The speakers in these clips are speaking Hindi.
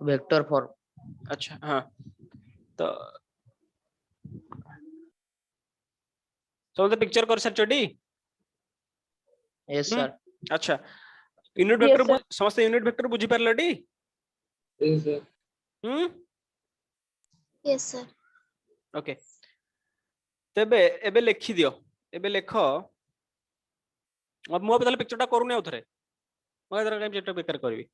Vector form. अच्छा हाँ, तो समझते पिक्चर कर सर यस सर। अच्छा यूनिट Yes, वेक्टर sir. समस्त यूनिट वेक्टर बुझी पारलटी Yes, sir. Yes, sir. Okay तेबे एबे लिखि दियो एबे लेख अब मु अब पिक्चरटा करूनी आउ थरे मैं टाइम पिक्चरटा बेकार करबी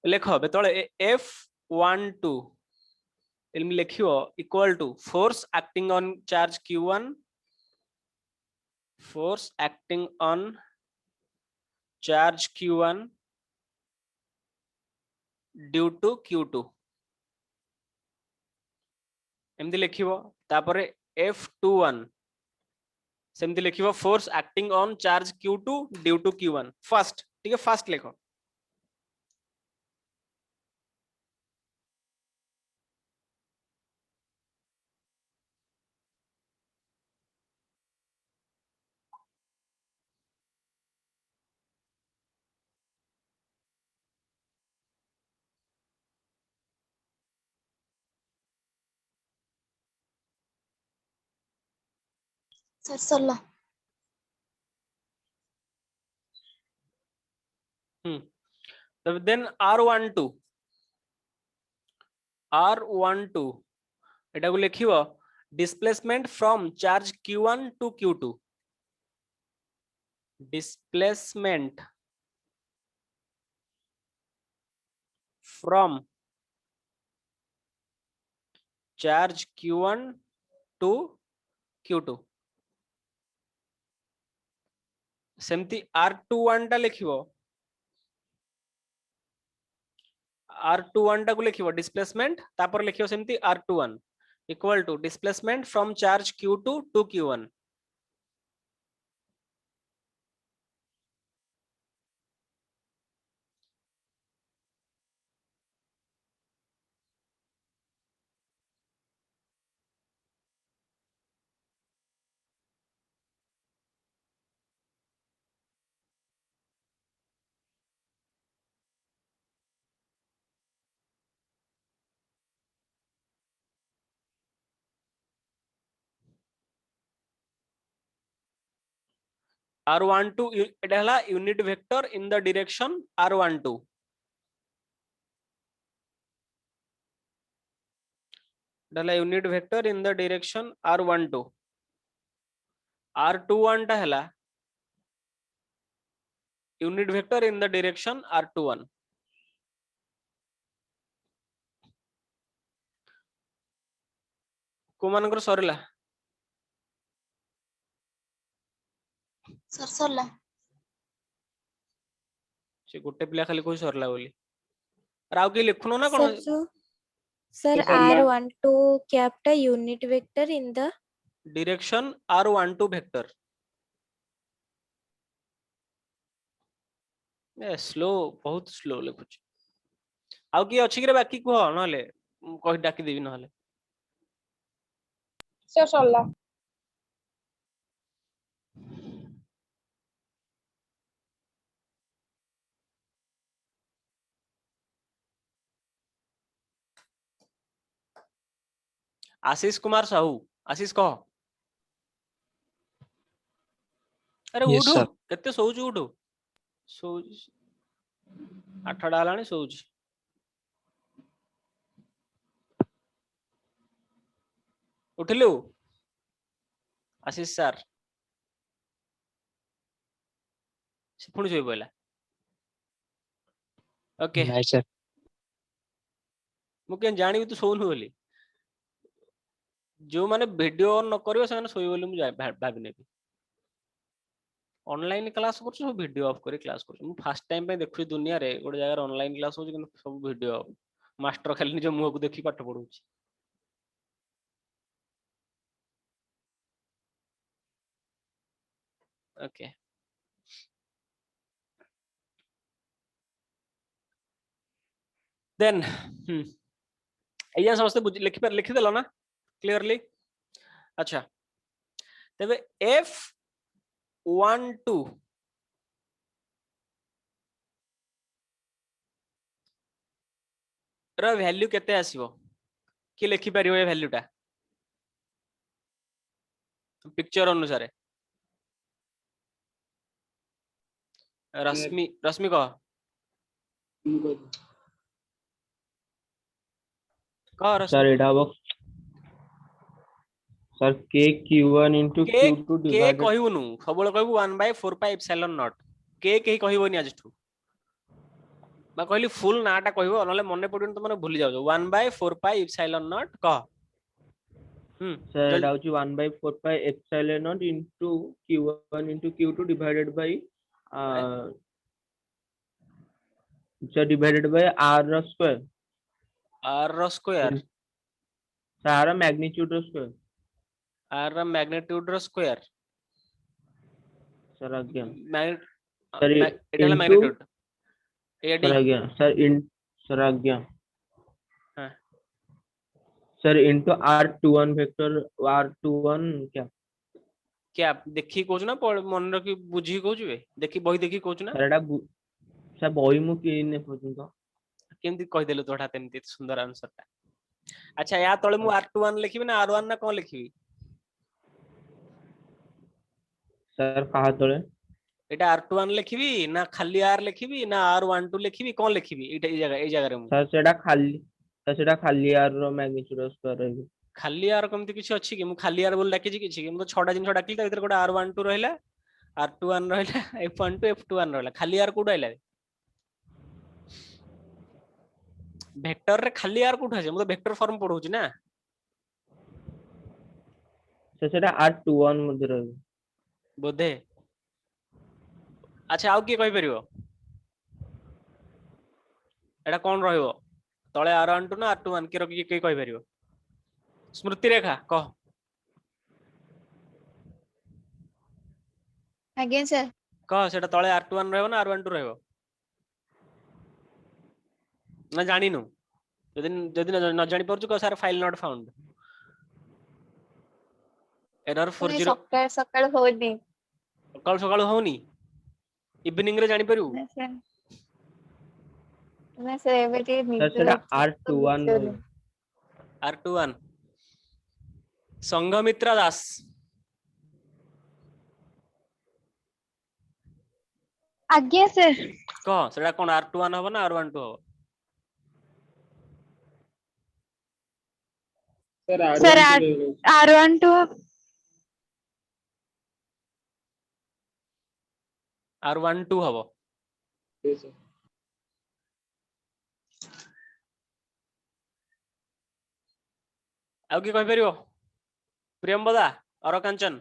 लेख बेतले F12 इल्म लिखियो equal to force acting on charge Q1 force acting on charge Q1 due to Q2 एमती लिखिबो तापरे F21 सेमती लिखिबो force acting on charge Q2 due to Q1 first ठीक है फास्ट लिखो Sir, Solla. तब देन R12 एटा को लिखिबो displacement from charge Q1 to Q2 displacement from charge Q1 to Q2 सेमती R21 टा लिखिबो R21 टा को लिखिबो डिस्प्लेसमेंट तापर लिखिबो सेमती R21 equal to displacement from charge Q2 to Q1 R12 एटा हला unit vector in the direction R12 डाला unit vector in the direction R12 R21 टा हला unit vector in the direction R21 को मानकर सरला Sir, Solla. से गोटे पिला खाली कोई सरला बोली राव के लिखनो ना कोन सर जो sir Yes, sir, la. R12 capita unit vector in the direction R12 vector a slow बहुत स्लो लिखुछ आउ की अछि रे बाकी कह नहले कहि डाकी देबी नहले Sir, Solla. आशीष कुमार साहू आशीष कह अरे Yes, उठो sir. केते सोउछु उठो सोउछु 8टा हलाणी सोउछु उठिलु आशीष सर से पुणी सोई पइला ओके Nice, sir. मु के जानिबि तू सोउनु बोली जो माने वीडियो ऑन न करियो से माने सोई बोली मु भाबि नेबी ऑनलाइन क्लास कर सब वीडियो ऑफ करी क्लास कर मु फर्स्ट टाइम पे देखु दुनिया रे गोटे जगह ऑनलाइन क्लास हो कि सब वीडियो ऑफ मास्टर खाली निज मुह को देखि पाठ पढुछि ओके देन एया समस्त लिखि देलो ना क्लियरली अच्छा तबे F12 ର वैल्यू केते आसीबो कि लिखि परियो ए वैल्यूटा पिक्चर अनुसार रश्मि रश्मि कह कह सर रश्मि एटा हबो सर k q1 into के q2 के divided कहबुनु सबले कहबु 1/4 के कहीं कहबोनी आज ठू मैं कहली फुल नाटा कहबो नले मने पडुन त माने भूली जाउ 1/4 कह सर जल्दी एटा होची 1/4 pi epsilon naught into q1 into q2 divided by sir divided by r square r square सारा magnitude square r मैग्नीट्यूड रो स्क्वायर सर आज्ञा सर एटा into मैग्नीट्यूड एडी सर आज्ञा सर इन सर आज्ञा हां sir into r21 vector r21 क्या क्या देखि कहू ना मन रखी बुझी कहू बे देखि बही देखि कहू ना सर एटा सर बही मु के ने पର୍ଯ୍यନ୍ତ केमती कह देलु तोठा तेमती सुंदर आंसर टा अच्छा या तळे मु r21 लिखिबि ना r1 ना कोन लिखिबि सर कहा तळे एटा r21 लिखिबि ना खाली r लिखिबि ना r12 लिखिबि कोन लिखिबि ए जगह रे मु सर सेटा खाली r रो मैग्नीट्यूड स्क्वायर रहबो खाली r कमती किछि अछि कि मु खाली r बोल डाकिछि किछि कि मु तो छडा जिन डाकिल त भीतर कोटा r12 रहला r21 रहला f12 f21 रहला खाली r कोड आइला वेक्टर रे खाली r कोठ आसे मु तो वेक्टर फॉर्म पढौछि ना सर सेटा r21 मध्ये रहबो बोधे अच्छा आउ की कहि परिबो एटा कोन रहइबो तळे r12 ना r21 के रखि के कहि परिबो स्मृति रेखा कह आज्ञा सर कह सेटा तळे r21 रहइबो ना r12 रहइबो ना जानिनु जदि जदि न जानि परछु को sir file not found error 40 सकाळ सकाळ होनी सकाळ सकाळ होनी इवनिंग रे जानि परिउ ना सर एबेटी सर सेटा r21 रहबो r21 संघमित्रा दास आज्ञा सर कह सेटा कोन r21 हबो ना r12 हबो सर r12 r12 हबो आउ की कहि परिबो प्रियंबदा और कांचन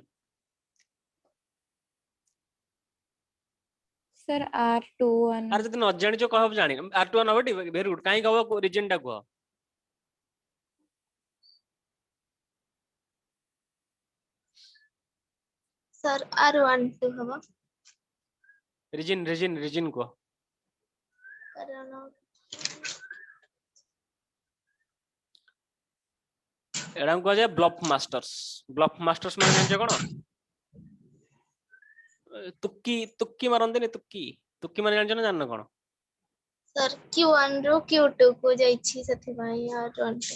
सर r21 आर जदि न जानि जो कहब जानि r21 हबो वेरी गुड काई कहबो रीजन टा कह सर r12 हबो रीजन को कारण एडा को जाय ब्लफ मास्टर्स माने जानि कोन तुक्की मारंदे ने तुक्की माने जानि जान कोन सर q1 रो q2 को जाईछि सथि भाई r12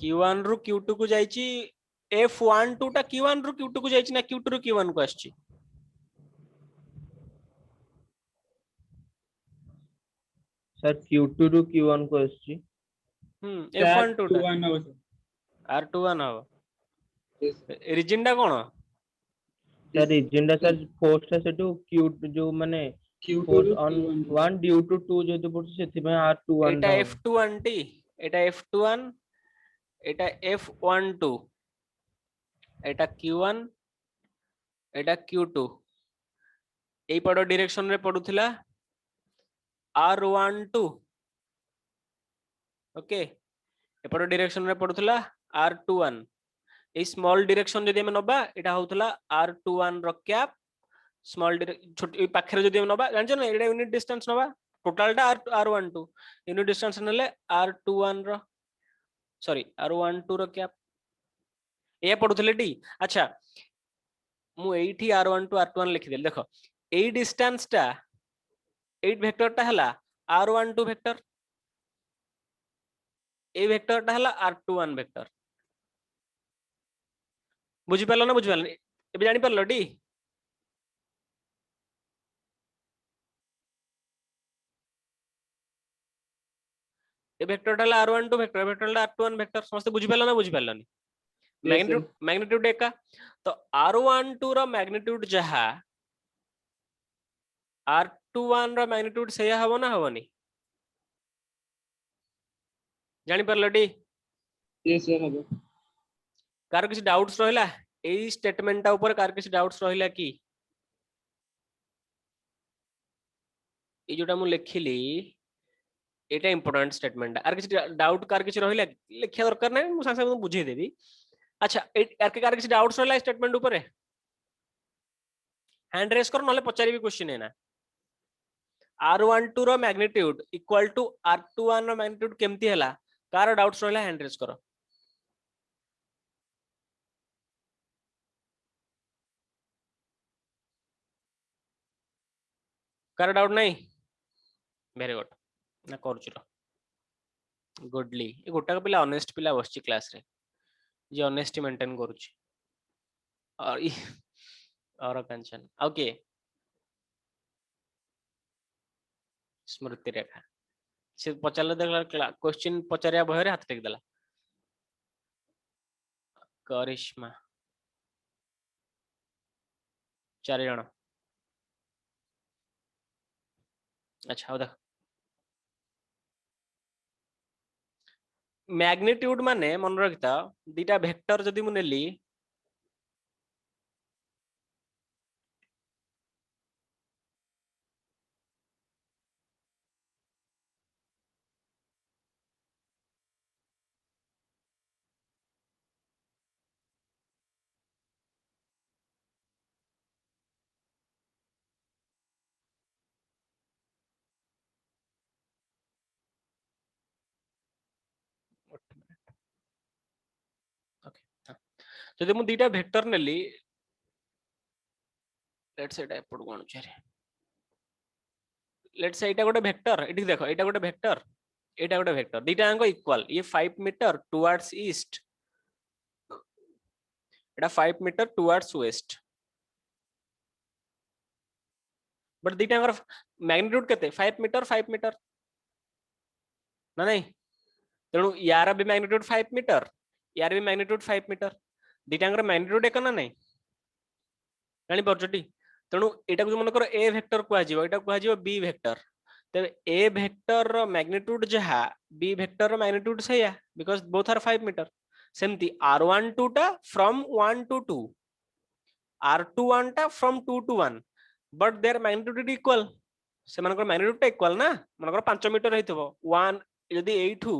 q1 रु q2 को जाईछि f12 टा q1 रु q2 को जाईछि ना q2 रु q1 को आछि सर q2 ରୁ q1 को आछि f12 r21 हो रीजन टा कोन सर रीजन टा सर फोर्स टा सेटू q जो माने फोर्स ऑन 1 ड्यू टू 2 जेतु पड़छ सेति में r21 एटा f21 टी एटा f21 एटा f12 एटा q1 एटा q2 एई पड डायरेक्शन रे पडुथिला r12 ओके एपड डायरेक्शन रे पडुथिला r21 ए स्मॉल डायरेक्शन जदि हम नबा एटा होतला r21 रो कैप स्मॉल छोटी पाखरे जदि हम नबा जान छ ना एटा यूनिट डिस्टेंस नबा टोटल टा r12 यूनिट डिस्टेंस नले r21 रो सॉरी r12 रो कैप ए पडुथिले टी अच्छा मु एठी r12 r21 लिखि देल देखो ए डिस्टेंस टा 8 वेक्टर टा हला r12 वेक्टर ए वेक्टरटा हला r21 वेक्टर बुझी पारलो ना बुझी पारलो एबे जानि पारलो डी ए वेक्टरटा हला r12 वेक्टर वेक्टरटा r21 वेक्टर समस्त बुझी पारलो ना बुझी पारलोनी मैग्नीट्यूड मैग्नीट्यूड एका तो r12 रो मैग्नीट्यूड जहा r21 रो मैग्नीट्यूड सेया हबो ना हबोनी जानि पारलो डी यस सर हबो कार किसी डाउट्स रहिला एई स्टेटमेंटटा ऊपर कार किसी डाउट्स रहिला कि ए जोटा मु लिखिली एटा इंपोर्टेंट स्टेटमेंट आर किसी डाउट कार किसी रहिला लिखिया दरकार नै मु संग संग बुझेई देबी अच्छा यार के कार किसी डाउट्स रहिला स्टेटमेंट ऊपर हैंड रेस कर नले पचारिबी क्वेश्चन है ना r12 रो मैग्नीट्यूड इक्वल टू r21 रो मैग्नीट्यूड केमती हला कार डाउट्स रहिला हैंड रेस करो कार डाउट नहीं वेरी गुड ना करजुरो गुडली ए गोटा पिला ऑनेस्ट पिला बसची क्लास रे जे ऑनेस्टी मेंटेन करूची और कंचन ओके स्मृति रेखा से पचारले देखला क्वेश्चन पचारिया बहरे हाथ टेक देला करिश्मा 4 जण अच्छा हो देख मैग्नीट्यूड माने मन रखता दीटा वेक्टर जदी मु नेली ओके जदी मु दीटा vector Nelly let's Etah एपड cone छरे let's एटा गोटे वेक्टर एठी देखो एटा गोटे वेक्टर एटा गोटे वेक्टर दीटा अंक इक्वल ये 5 metre towards east Etah 5 metre towards waste but दीटा अंक मैग्नीट्यूड केते 5 मीटर ना नहीं तेणु यार भी मैग्नीट्यूड 5 मीटर यार भी मैग्नीट्यूड 5 मीटर दीटा अंक मैग्नीट्यूड एक ना नहीं जानि परछटी तेणु एटा को मन करो ए वेक्टर को आजिवो एटा को आजिवो बी वेक्टर तबे ए वेक्टर रो मैग्नीट्यूड जहा बी वेक्टर रो मैग्नीट्यूड सेया बिकॉज़ बोथ आर 5 मीटर सेमती r12 टा फ्रॉम 1 to 2 r21 टा from 2 to 1 but their magnitude equal से मानकर मैग्नीट्यूड टा इक्वल ना मानकर 5 मीटर हेतिबो 1 यदि एठू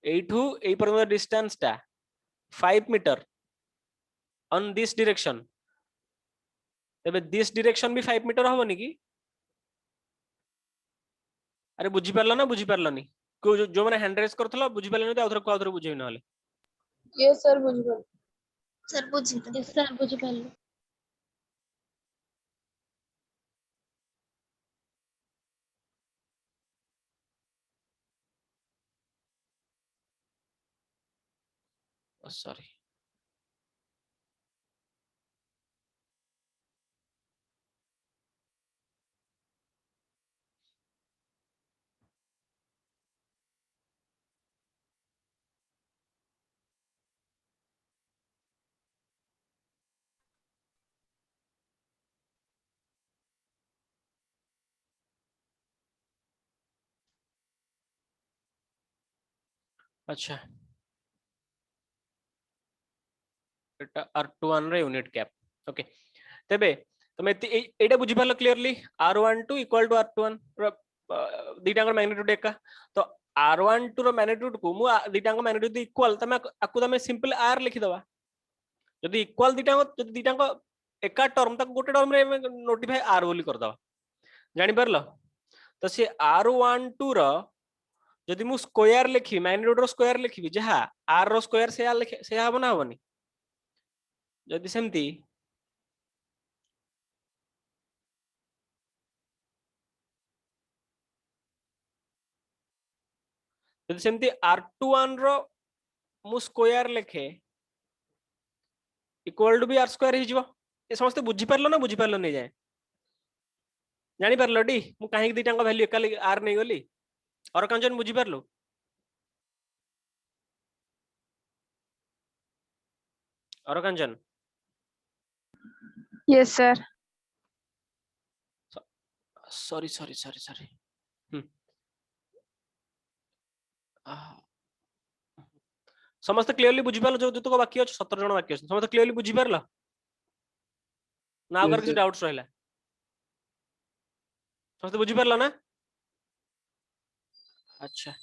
एई पर्यंत डिस्टेंस टा 5 मीटर ऑन दिस डायरेक्शन तबे दिस डायरेक्शन भी 5 मीटर होबनी की अरे बुझी पारलो ना बुझी पारलोनी को जो माने हैंड रेस करथलो बुझी पारलोनी तो आउथर बुझेइ नहले यस सर बुझिबो सर बुझी यस सर बुझी पारलो सॉरी अच्छा एटा r21 रे यूनिट कैप ओके तबे तमे एटा बुझी पारलो clearly r12 equal to r21 दीटा का मैग्नीट्यूड एका तो r12 रो मैग्नीट्यूड को मु दीटा का मैग्नीट्यूड इक्वल तमे आकु तमे सिंपल r लिखि दबा जदी इक्वल दीटा को एका टर्म तक गोटे टर्म रे नोटिफाई r बोली कर दबा जानि परलो तो से r12 रो जदी मु स्क्वायर लिखि मैग्नीट्यूड रो स्क्वायर लिखि जहा r रो स्क्वायर से हबो ना हबोनी जदी सेमती जदि सेमती r21 रो मु स्क्वायर लेखे equal to B r square ही जीवो ए समस्त बुझी परलो ना बुझी परलो नहीं जाए जानी परलो डी मु काहे कि दिटांग वैल्यू एका r नहीं गली और कंजन बुझी परलो और कंजन Yes, sir. Sorry sorry sorry sorry समस्त क्लियरली बुझी परलो जो दुतो बाकी अछि 17 जण बाकी अछि समस्त क्लियरली बुझी परलो ना अगर किसी डाउट्स रहला समस्त बुझी परलो ना अच्छा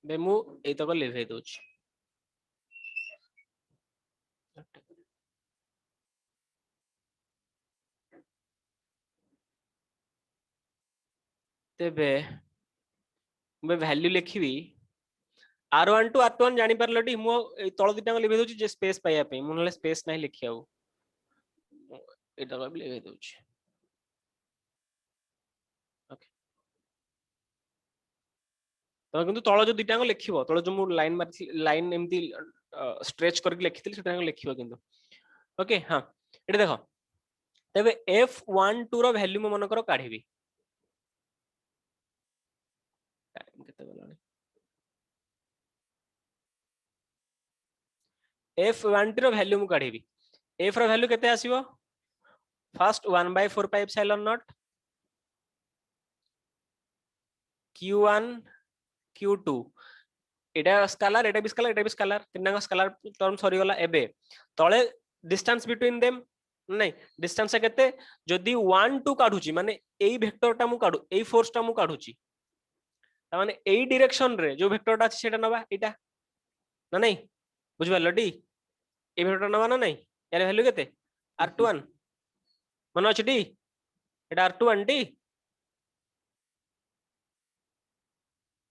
बे मु एई तक लिखै दोछ तेबे मैं वैल्यू लिखिबी r1 टू r21 जानि परलटी मु तळ दिटा लिखै दोछ जे स्पेस पाइया पे मु नले स्पेस नाही लिखियाउ एटा को लिखै दोछ ओके तो किंतु तळ जो दिटा लिखिबो तळ जो मु लाइन मारथि लाइन एमती स्ट्रेच करके लिखिथिल सेटा लिखिबो किंतु ओके हां एटा देखो तबे f12 रो वैल्यू म मन करो काढिबी टाइम केते गलानी f12 रो वैल्यू मु काढिबी f रो वैल्यू केते आसीबो first 1/4 pi epsilon naught q1 q2 एटा स्केलर एटा भी स्केलर तीनटा स्केलर टर्म सरी गला एबे तळे डिस्टेंस बिटवीन देम नहीं डिस्टेंस केते जदी 1 2 काढुची माने एई वेक्टरटा मु काढू एई फोर्सटा मु काढुची ता माने एई डायरेक्शन रे जो वेक्टरटा अछि सेटा नबा एटा ना नहीं बुझ परलो डी ए वेक्टर नबा ना नहीं यार वैल्यू केते r21 मन अछि डी एटा r21 डी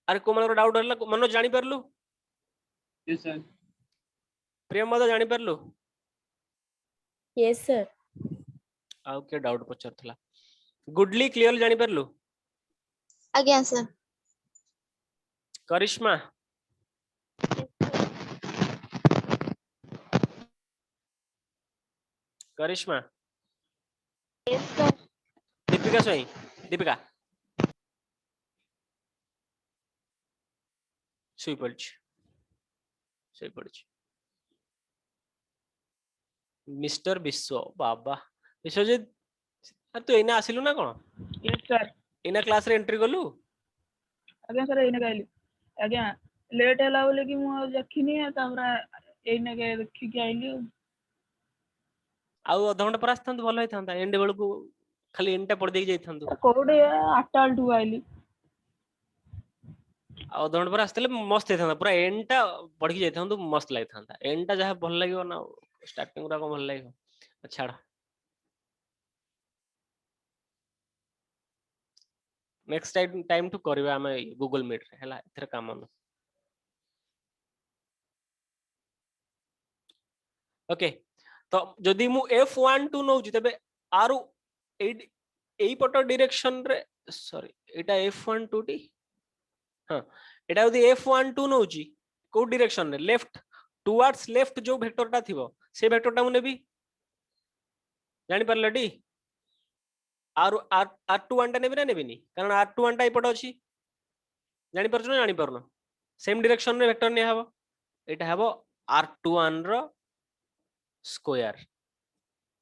अरे को मन डाउट हला मन जानि परलु Yes, sir. प्रेम मद जानि परलु Yes, sir. आउ के डाउट पचरथला गुडली क्लियर जानि परलु आज्ञा सर करिश्मा करिश्मा यस सर दीपिका सोई दीपिका सोई पड़छ मिस्टर विश्व बाबा विश्वजीत अरे तू एना आसिलु ना कोन यस सर एना क्लास रे एंट्री गलु आज्ञा सर एइने गाइली आज्ञा लेट होला बोले कि मु देखिनी तापरा एइने के देखि के आइली आउ अध घंटा पर आस्थान भलो होइथांता एंड बेलकु खाली एंडटा पड़ देई जाइथांतु कोडे 8 टू आइली आ अध घंटा पर आस्तले मस्त होइथांता पूरा एंडटा पढ़ी जाइथांतु मस्त लागिथांता एंडटा जहा भल लागियो ना स्टार्टिंग रा को भल लागियो छाड़ नेक्स्ट टाइम टू करबा हम गूगल मीट रे हला एथर काम न ओके तो जदि मु f12 नउची तबे आरु एई पट डायरेक्शन रे सॉरी एटा f12 टी हां एटा यदि f12 नउची को डायरेक्शन रे लेफ्ट टुवर्ड्स लेफ्ट जो वेक्टरटा थिबो से वेक्टरटा मु नेबी जानि परले डी आर r21 टा नेबी ना नेबिनी कारण r21 टा एपट अछि जानि परछन जानि परनो सेम डायरेक्शन रे वेक्टर ने हबो एटा हबो r21 रो स्क्वायर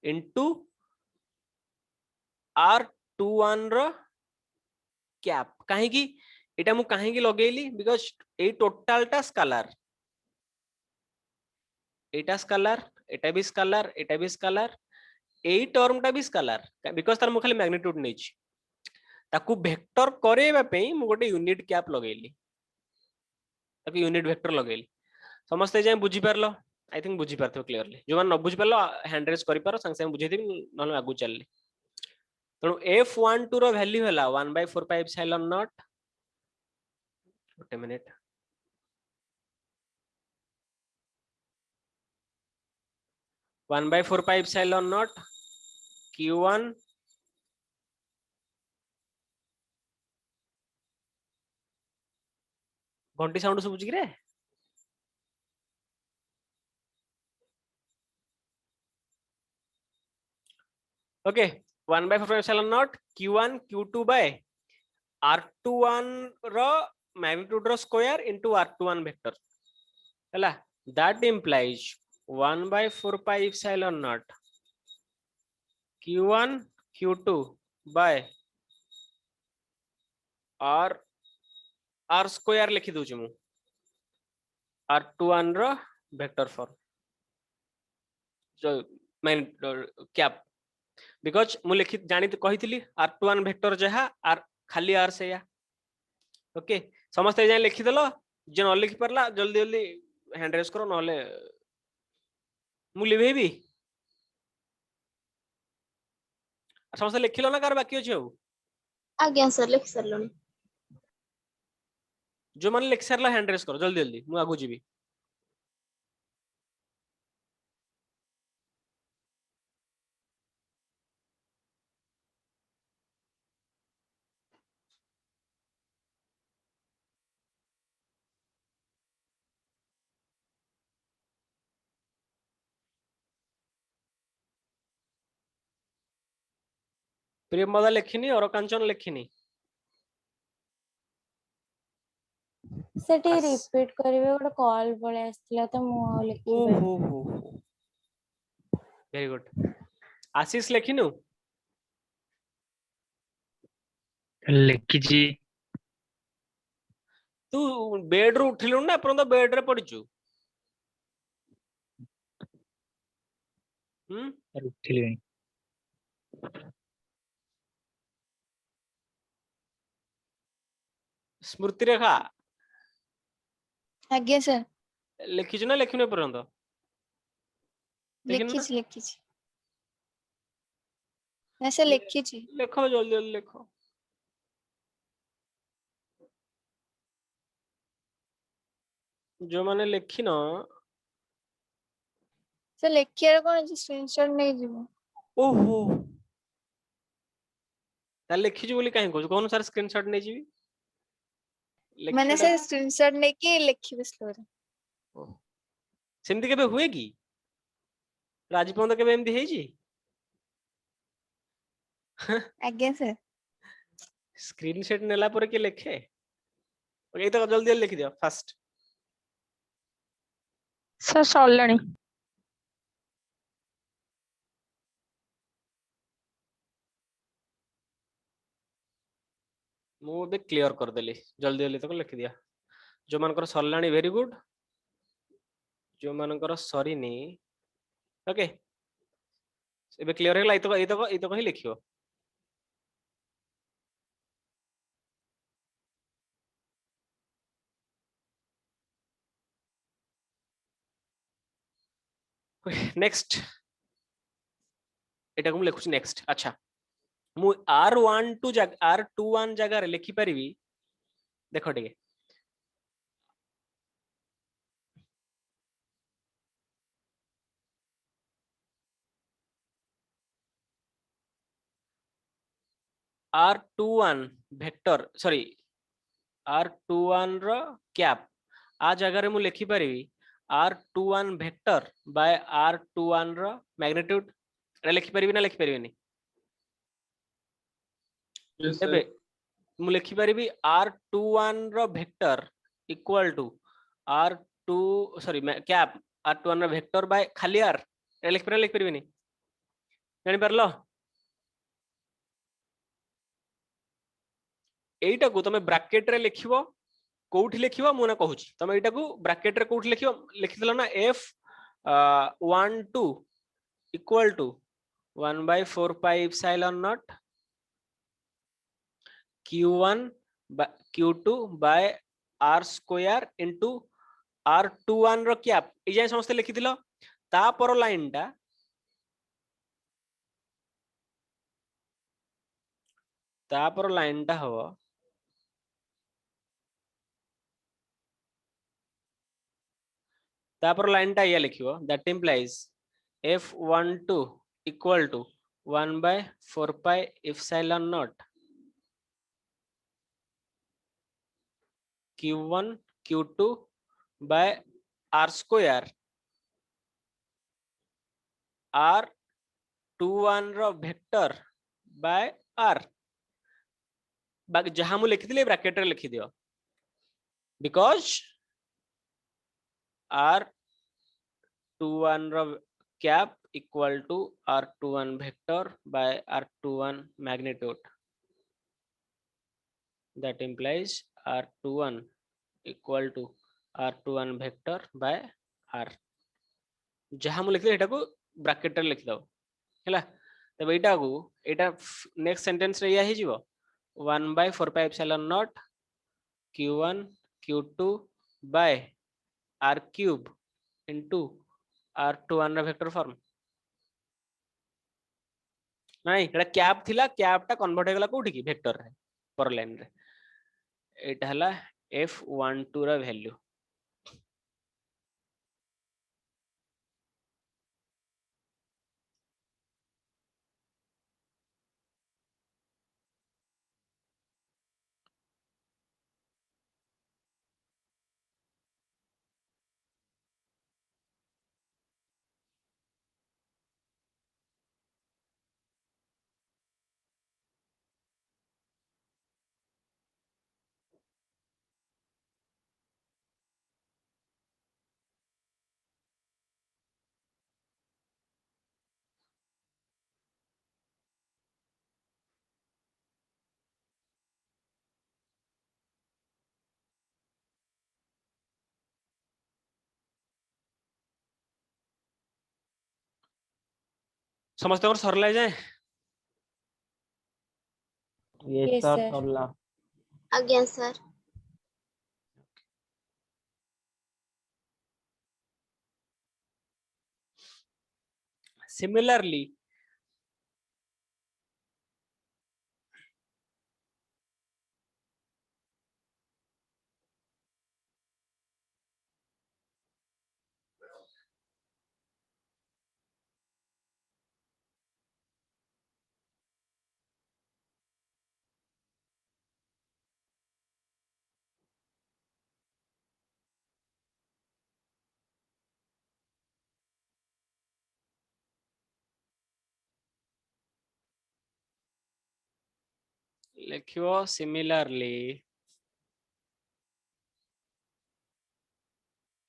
इनटू r21 रो कैप काहे की एटा मु काहे की लगेली बिकॉज़ ए टोटल टा स्केलर एटा स्केलर एटा भी स्केलर एटा भी स्केलर एई टर्म टा भी स्केलर बिकॉज़ तार मु खाली मैग्नीट्यूड नै छी ताकू वेक्टर करेबा पे मु गोटे यूनिट कैप लगेली ताकू यूनिट वेक्टर लगेली समस्त जे बुझी परलो आई थिंक बुझी पारथो क्लियरली जो न बुझी परलो हैंड रेज करि पारो संग संग बुझे देबी नहले आगु चलली तो f12 रो वैल्यू हला 1/4 pi epsilon not 1 minute 1/4 pi epsilon naught q1 घंटी साउंड सुबुची कि रे okay 1/4 pi epsilon naught q1 q2 by r21 रो magnitude रो square into r21 vector हैला that implies 1/4 pi epsilon naught q1 q2 by r square लिखि दउची मु r21 रो vector form जो main cap because मु लिखि जानि कहितली r21 vector जहा r खाली r से या ओके समस्त जाय लिखि देलो जे न लिखि परला जल्दी जल्दी हैंड रेस करो नले मु लिभेबी समस्त लिखिलो ना कार बाकी अछि हो आज्ञा सर लिख सरलुनी जो मन लिख सरला हैंड रेस करो जल्दी जल्दी मु आगु जीबी प्रियमदा लिखिनी और कांचन लिखिनी सेठी आस- रिपीट करिवे गोटे कॉल पळे आस्थिला त मु ओ लिखि हो हो वेरी गुड आशीष लिखिनु लिखिची तू बेड रू उठिलु ना अपन तो बेड रे पडिचु उठिली स्मृति रेखा आज्ञा सर लिखिछु ना लिखिनु परंत लिखिनु ना लिखिची ना सर लिखिची लिखो जल्दी जल्दी लिखो जो माने लिखिनो सर लिखियार कोन अछि स्क्रीनशॉट नै जिवो ओहो ता लिखिछु बोली काहे कहू कोन सर स्क्रीनशॉट नै जीबी माने सर स्क्रीनशॉट नै कि लिखिबे स्लोरे सेमती केबे हुए की राजी पौंद केबे एमती हेजी आज्ञा सर स्क्रीनशॉट नेला पर के लिखे ओके तो जल्दी जल्दी लिखि दियो फास्ट सर सरलाणी मु बे क्लियर कर देली जल्दी जल्दी तक लिखि दिया जो मानकर सरलाणी वेरी गुड जो मानकर सरीनी ओके एबे क्लियर हेला इतक ही लिखियो नेक्स्ट एटा को लिखुची नेक्स्ट अच्छा मु r12 जगह रे लिखि परिबी देखो टिके r21 वेक्टर सॉरी r21 रो कैप आ जगह रे मु लिखि परिबी r21 वेक्टर बाय r21 रो मैग्नीट्यूड रे लिखि परिबी ना लिखि परिबेनी एबे मु लिखि परिबी r21 रो vector equal to r2 sorry cap r21 रो वेक्टर बाय खाली r रे लिखि परिबेनी जानि परलो एटा को तमे ब्रैकेट रे लिखिबो कोठी लिखिबो मु ना कहूची तमे एटा को ब्रैकेट रे कोठी लिखिबो लिखिदलो ना f12 equal to 1/4 pi epsilon naught q1 q2 by r square into r21 रो कैप ए जाय समस्त लिखिदिलो ता पर लाइन टा हबो तापर लाइन टा या लिखिबो that implies F12 equal to 1 by 4 pi epsilon naught Q1 Q2 by R square R21 रो वेक्टर by R बाकी जहां मु लिखिथिले ब्रैकेट रे लिखि दियो because R21 row cap equal to R21 vector by R21 magnitude. That implies R21 equal to R21 vector by R. जहां मु लिखले एटा को ब्रैकेट रे लिख दो हैला तब एटा को एटा नेक्स्ट सेंटेंस रे या ही जीवो 1 by 4 pi epsilon naught Q1 Q2 by R cube into R21 रा वेक्टर फॉर्म नहीं एटा कैप थिला कैप टा कन्वर्ट हे गला कोठी की वेक्टर रे पर लाइन रे एटा हला F12 रा वैल्यू समस्त और सरला जाए yes Yes, sir sir. सरला आज्ञा सर। similarly लिखियो similarly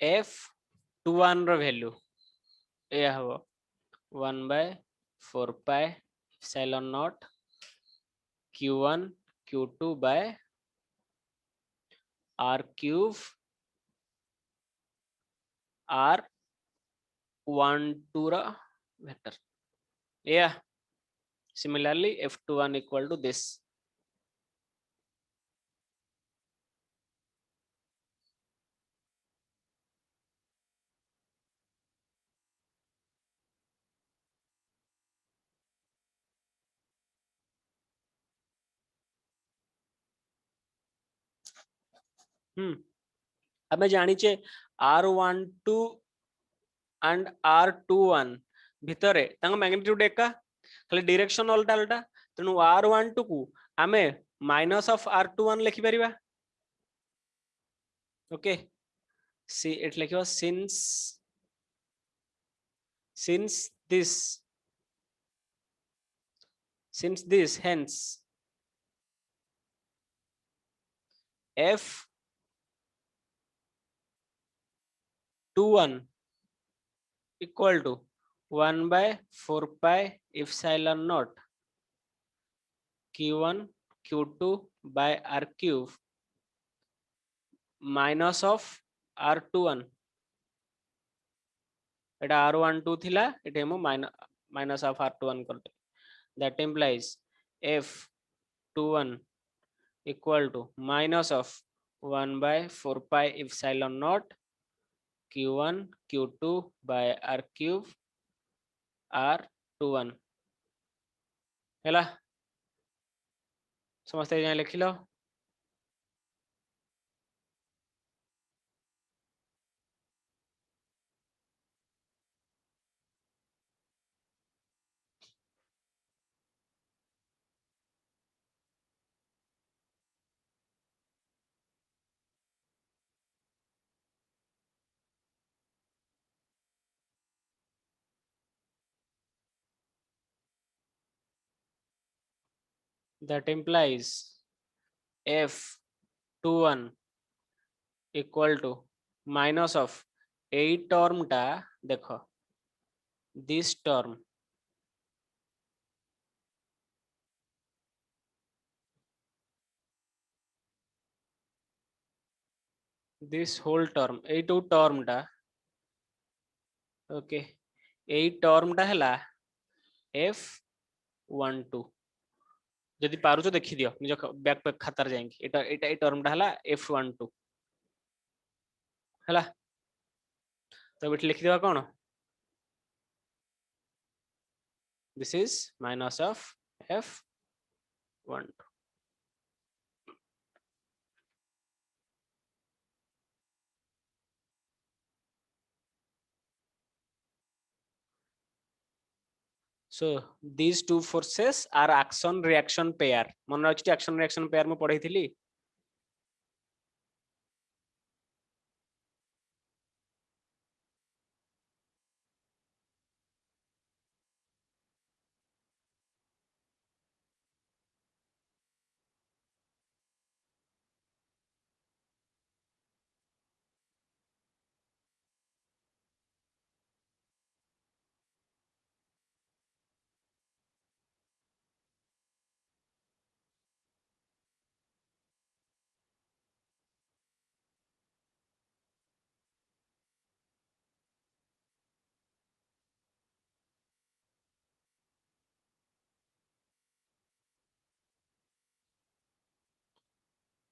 F21 रो वैल्यू ए हबो 1 by 4 pi epsilon naught Q1 Q2 by R cube R12 रा vector yeah similarly F21 equal to this हमें जानी चे R12 and R21 भितरे तांग मैग्नीट्यूड एका खाली डायरेक्शन उल्टा उल्टा तेनु R12 को आमे माइनस ऑफ R21 लिखि परिबा ओके सी इट लिखियो since this hence F21 equal to 1 by 4 pi epsilon naught Q1 Q2 by R cube minus of R21 Etah R12 थिला एटे हम minus of R21 करते that implies F21 equal to minus of 1 by 4 pi epsilon naught Q1 Q2 by R cube R21 हैला समझते जाए लिख लो that implies F21 equal to minus of এই टर्मটা देखो this term this whole term এইটু टर्मটা ओके এই टर्मটা हैला F12 যদি পারুছ দেখি দিও নিজ ব্যাকপ্যাক খাতার যাইকি এটা এটা এই टर्मটা हैला F12 हैला तो एट लिखि देबा कोन this is minus of F12 so these two forces are action reaction pair मन अछि action reaction pair में पढै थिली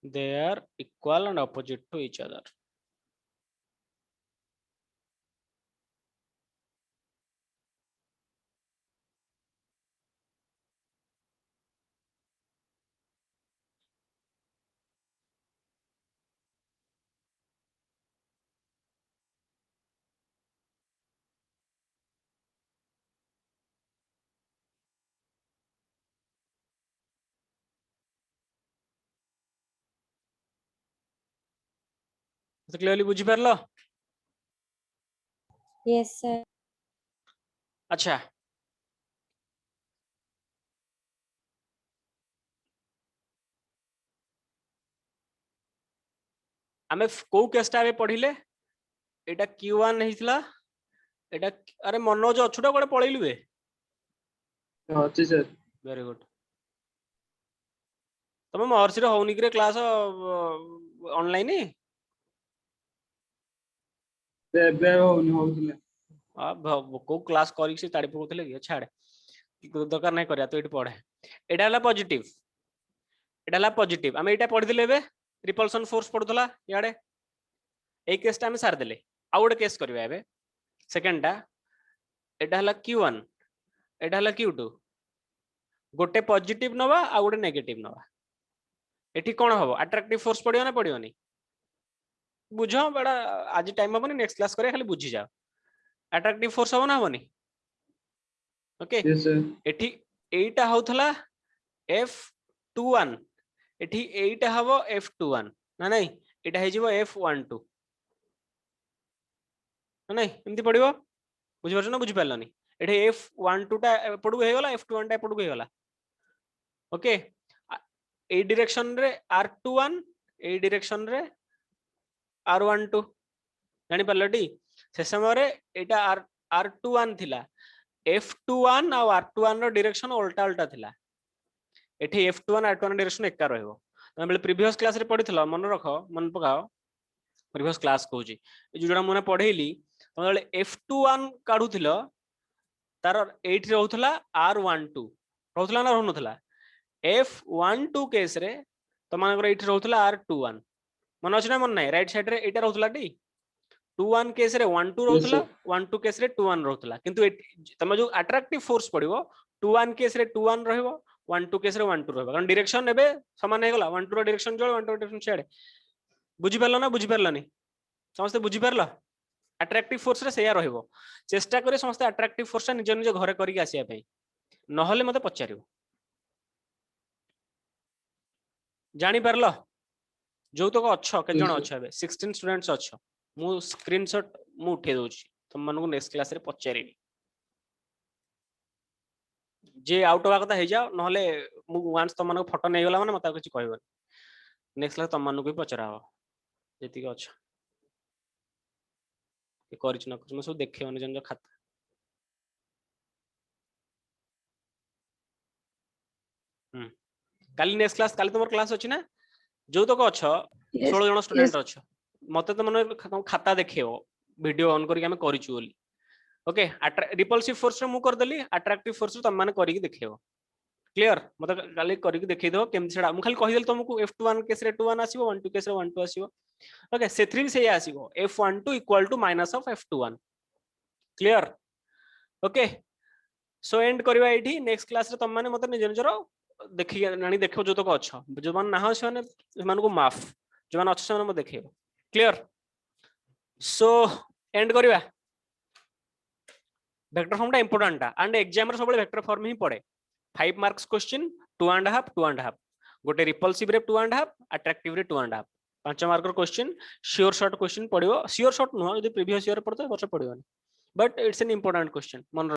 they are equal and opposite to each other तो क्लियरली बुझी परलो yes sir अच्छा आमे को केसटा रे पढिले एटा Q1 हितला एटा अरे मनोज अछुटा कोडे पळैलु बे अच्छे सर वेरी गुड तमे महर्षि रे होउनी करे क्लास ऑनलाइन बेबे होउथिले को क्लास करी से ताड़ी पकोतले कि छाड़े दरकार नहीं करिया तो एटी पढे एटा हला पॉजिटिव आमे एटा पढि दिले बे रिपल्सन फोर्स पढुतला याडे ए केसटा आमे सार देले आ गोटे केस करबा एबे सेकंडटा एटा हला Q1 एटा हला Q2 गोटे पॉजिटिव नवा आ गोटे नेगेटिव नवा एठी कोन हबो अट्रैक्टिव फोर्स पडियो ना पडियोनी बुझो बड़ा आज टाइम हबनी नेक्स्ट क्लास करे खाली बुझी जाओ अट्रैक्टिव फोर्स हबो ना हबनी ओके यस सर एठी एटा होथला F21 एठी एटा हबो F21 ना नहीं एटा हे जीवो F12 ना नहीं एमती पडियो बुझि परछ ना बुझि परलनी एठी F12 टा पडु हे गला F21 टा पडु हे गला ओके ए डायरेक्शन रे R21 ए डायरेक्शन रे R12 जानि परलटी से समय रे एटा R21 थिला F21 आ R21 रो डायरेक्शन उल्टा उल्टा थिला एठी F21 R21 डायरेक्शन एका रहइबो तमे बेले प्रीवियस क्लास रे पढिथलो मन रखो मन पकाओ प्रीवियस क्लास कहूची ए जोडा मने पढेइली तमे बेले F21 काढुथिलो तार 8 रहउथला R12 रहउथला ना रहउनथला F12 केस रे तमानकर 8 रहउथला R21 मन अछि ना मन नै राइट साइड रे एटा रहउथला टी 21 केस रे 12 रहउथला 12 केस रे 21 रहउथला किंतु तमे जो अट्रैक्टिव फोर्स पडिबो 21 केस रे 21 रहइबो 12 केस रे 12 रहइबो कारण डायरेक्शन एबे समान हे गला 12 रो डायरेक्शन जोड़ 12 रो डायरेक्शन छेड़े बुझि परलो ना बुझि परलनी समस्त बुझि परलो अट्रैक्टिव फोर्स रे सेया रहइबो चेष्टा करे समस्त अट्रैक्टिव फोर्स निज निज घरे करिक आसिया पई नहले मते पचारियो जानी परलो जो तो अच्छो के जण अच्छो एबे 16 स्टूडेंट्स अच्छो मु स्क्रीनशॉट मु उठे दोची तुम मन को नेक्स्ट क्लास रे पचारिनी जे आउट होवा कथा हे जाओ नहले मु वांस तुम मानको फोटो नै गला माने मते कुछ कहबो नेक्स्ट क्लास तुम मानको भी पचरा हो जेति के अच्छा के करिछ न कुछ म सब देखे निज निज खाता काली नेक्स्ट क्लास काली तुमर क्लास अछि ना जो तक अछ 16 जन स्टूडेंट अछ मते त मन खाता देखेओ वीडियो ऑन करके हम करिछु बोली ओके रिपल्सिव फोर्स रे मु कर देली अट्रैक्टिव फोर्स रे तुम माने करके देखेओ क्लियर मते काली करके देखै दो केम सेडा मु खाली कहि देल तुमको f21 केस रे 21 आसीबो 12 केस रे 12 आसीबो ओके से 3 भी से आसीबो f12 equal to minus of f21 clear okay so end करबा एठी नेक्स्ट क्लास रे तुम माने मते निज निजरो देखि नानी देखो जो तक अच्छा जो मान ना से मान को माफ जो मान अच्छा से देखे क्लियर सो एंड करबा वेक्टर फॉर्म टा इंपोर्टेंट टा एंड एग्जाम रे सब वेक्टर फॉर्म ही पड़े 5 मार्क्स क्वेश्चन 2.5 2.5 गोटे रिपल्सिव रे 2.5 अट्रैक्टिव रे 2.5 5 marker question sure short question पड़ियो श्योर शॉर्ट नुह यदि प्रीवियस ईयर पड़तो वर्ष पड़ियो but it's an important question मन